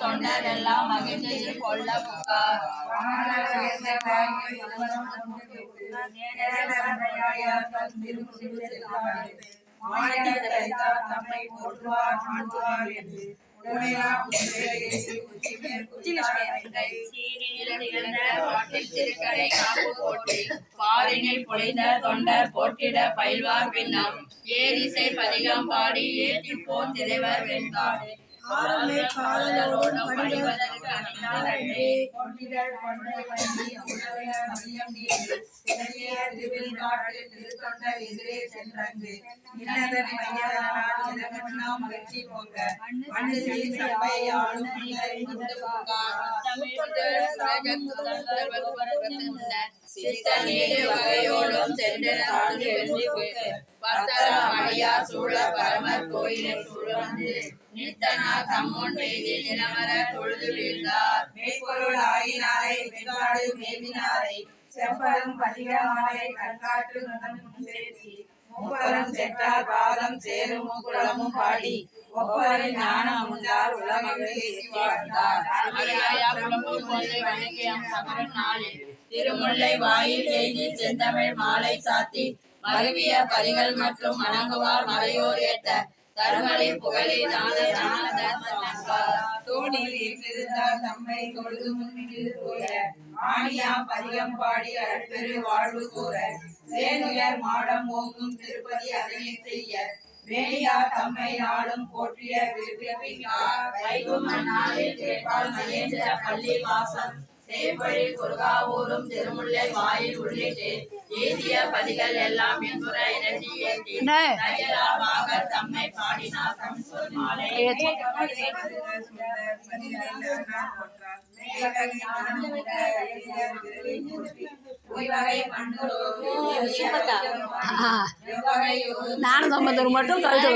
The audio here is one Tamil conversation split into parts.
தொண்டர் எல்லாம் மகிழ்ந்து கொள்ள புகார் தம்மை போற்றுவார் மாற்றுவார் என்று பாரினில் பொழிந்த தொண்டர் போற்றிட பயில்வார் பின்னம் ஏரிசை பதிகம் பாடி ஏற்றி போர் திரைவர் வெண்காடு வகையோடும் சூழ பரமர் கோயிலை சூழந்து நீத்தனார் தம்மோன் பெய்தி நிலவர பொழுது வீழ்ந்தார் மேற்பொருள் ஆகினாரை வெண்காடு மேவினாரை செப்பரும் பதிகமாலை கண்காட்டு நுதமும் சேர்த்தி மூப்பரும் செற்றார் பாதம் சேரும் குளமும் பாடி ஒப்பரின் ஞானம் உண்டார் உலகங்களை வாழ்ந்தார் திருமுல்லை வாயில் எய்தி செந்தமிழ் மாலை சாத்தி மருவிய பரிகள் மற்றும் வணங்குவார் மறையோர் ஏற்ற தருமலை புகழை தோணியில் இருந்தார் தம்மை தொழுது முன்னிட்டு போய ஆணியா பதிகம் பாடி அருட்பெரு வாழ்வு கூற சேனுயர் மாடம் ஓங்கும் திருப்பதி அதனை செய்ய வேணியா தம்மை நாளும் போற்றிய மகேந்திர பள்ளி வாசம் சேப்பழி குருகாவூரும் திருமுல்லை வாயில் உள்ளிட்டு ஏதிய பதிகள் எல்லாம் என்புரை இறங்கி ஏற்றி தம்மை பாடினார் தம் சொல் மாலை ஞானசம்பந்தர் மட்டும் கழுத்து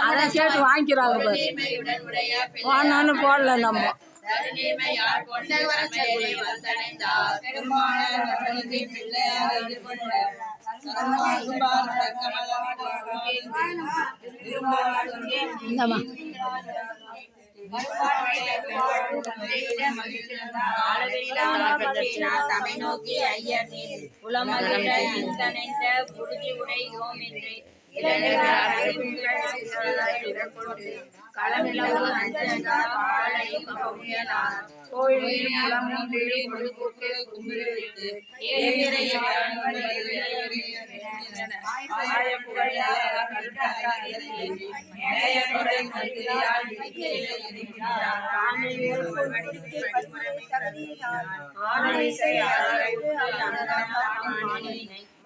அதான் கேட்டு வாங்கிக்கிறாங்க வாங்கன்னு போடல நம்ம இந்தம்மா தமை நோக்கி ஐயர் உளமகிழ இந்தனைந்த உறுதி உடையோம் என்று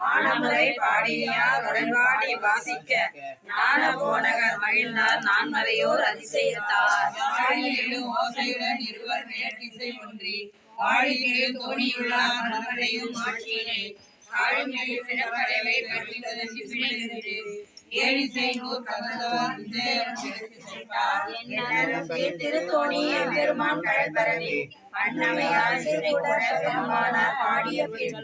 மானமுறை பாடியார் உடன்பாடி வாசிக்க ஞான போனகர் மகிழ்ந்தார் நான்மறையோர் அதிசயத்தார் ஓசையுடன் இருவர் மேற்கிசை ஒன்றி வாழிலே தோணியுள்ளார் மனமடையும் ஆட்சியினை திருத்தோணி எம்பெருமான் கடற்பரவி அண்ணமையால் பாடிய பின்